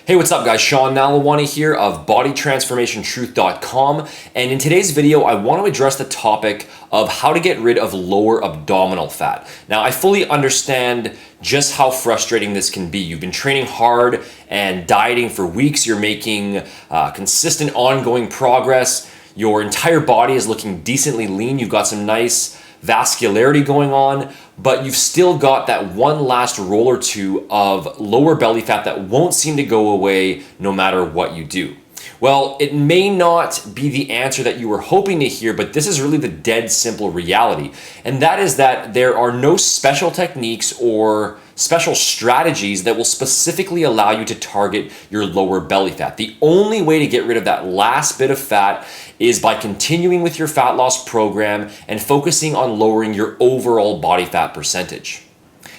Hey, what's up guys? Sean Nalawani here of bodytransformationtruth.com, and in today's video I want to address the topic of how to get rid of lower abdominal fat. Now, I fully understand just how frustrating this can be. You've been training hard and dieting for weeks, you're making consistent ongoing progress, your entire body is looking decently lean, you've got some nice vascularity going on, but you've still got that one last roll or two of lower belly fat that won't seem to go away no matter what you do. Well, it may not be the answer that you were hoping to hear, but this is really the dead simple reality. And that is that there are no special techniques or special strategies that will specifically allow you to target your lower belly fat. The only way to get rid of that last bit of fat is by continuing with your fat loss program and focusing on lowering your overall body fat percentage.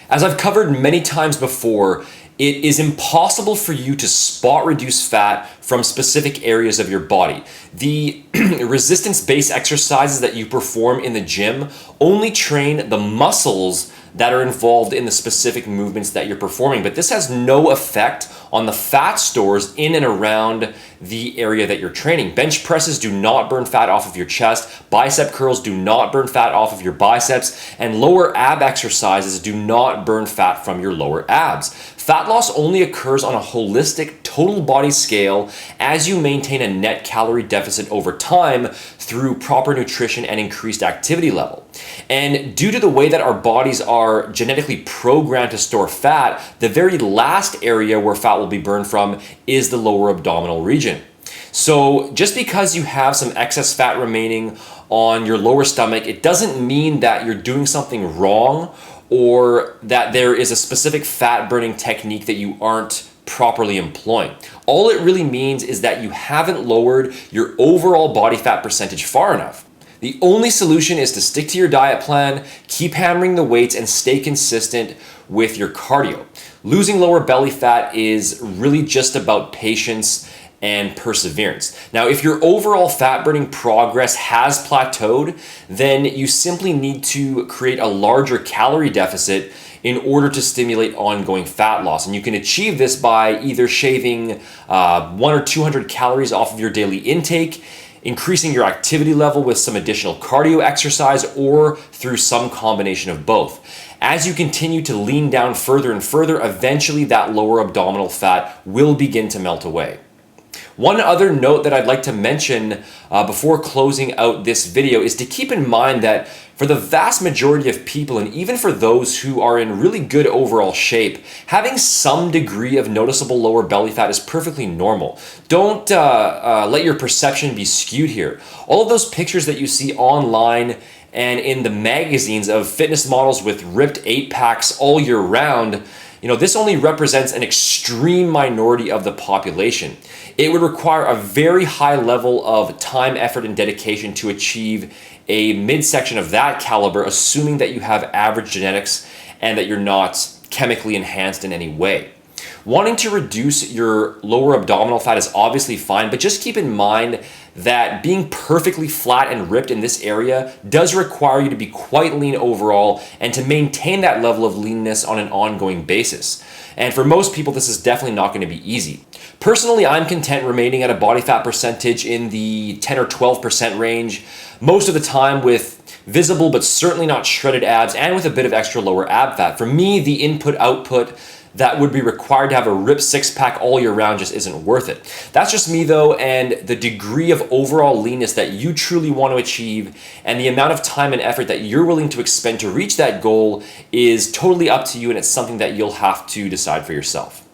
As I've covered many times before, it is impossible for you to spot reduce fat from specific areas of your body. The resistance-based exercises that you perform in the gym only train the muscles that are involved in the specific movements that you're performing, but this has no effect on the fat stores in and around the area that you're training. Bench presses do not burn fat off of your chest, bicep curls do not burn fat off of your biceps, and lower ab exercises do not burn fat from your lower abs. Fat loss only occurs on a holistic total body scale as you maintain a net calorie deficit over time through proper nutrition and increased activity level. And due to the way that our bodies are genetically programmed to store fat, the very last area where fat will be burned from is the lower abdominal region. So just because you have some excess fat remaining on your lower stomach, it doesn't mean that you're doing something wrong or that there is a specific fat burning technique that you aren't properly employing. All it really means is that you haven't lowered your overall body fat percentage far enough. The only solution is to stick to your diet plan, keep hammering the weights, and stay consistent with your cardio. Losing lower belly fat is really just about patience and perseverance. Now, if your overall fat burning progress has plateaued, then you simply need to create a larger calorie deficit in order to stimulate ongoing fat loss. And you can achieve this by either shaving 100 or 200 calories off of your daily intake, increasing your activity level with some additional cardio exercise, or through some combination of both. As you continue to lean down further and further, eventually that lower abdominal fat will begin to melt away. One other note that I'd like to mention before closing out this video is to keep in mind that for the vast majority of people, and even for those who are in really good overall shape, having some degree of noticeable lower belly fat is perfectly normal. Don't let your perception be skewed here. All of those pictures that you see online and in the magazines of fitness models with ripped 8-packs all year round, this only represents an extreme minority of the population. It would require a very high level of time, effort, and dedication to achieve a midsection of that caliber, assuming that you have average genetics and that you're not chemically enhanced in any way. Wanting to reduce your lower abdominal fat is obviously fine, but just keep in mind that being perfectly flat and ripped in this area does require you to be quite lean overall and to maintain that level of leanness on an ongoing basis. And for most people, this is definitely not going to be easy. Personally, I'm content remaining at a body fat percentage in the 10 or 12% range most of the time, with visible but certainly not shredded abs and with a bit of extra lower ab fat. For me, the input-output that would be required to have a ripped 6-pack all year round just isn't worth it. That's just me though, and the degree of overall leanness that you truly want to achieve and the amount of time and effort that you're willing to expend to reach that goal is totally up to you, and it's something that you'll have to decide for yourself.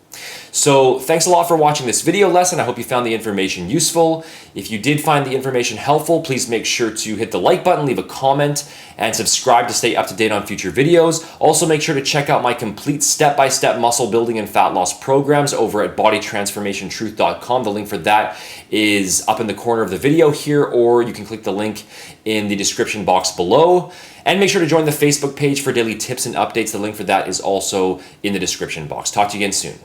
So thanks a lot for watching this video lesson. I hope you found the information useful. If you did find the information helpful, please make sure to hit the like button, leave a comment, and subscribe to stay up to date on future videos. Also, make sure to check out my complete step-by-step muscle building and fat loss programs over at bodytransformationtruth.com. The link for that is up in the corner of the video here, or you can click the link in the description box below. And make sure to join the Facebook page for daily tips and updates. The link for that is also in the description box. Talk to you again soon.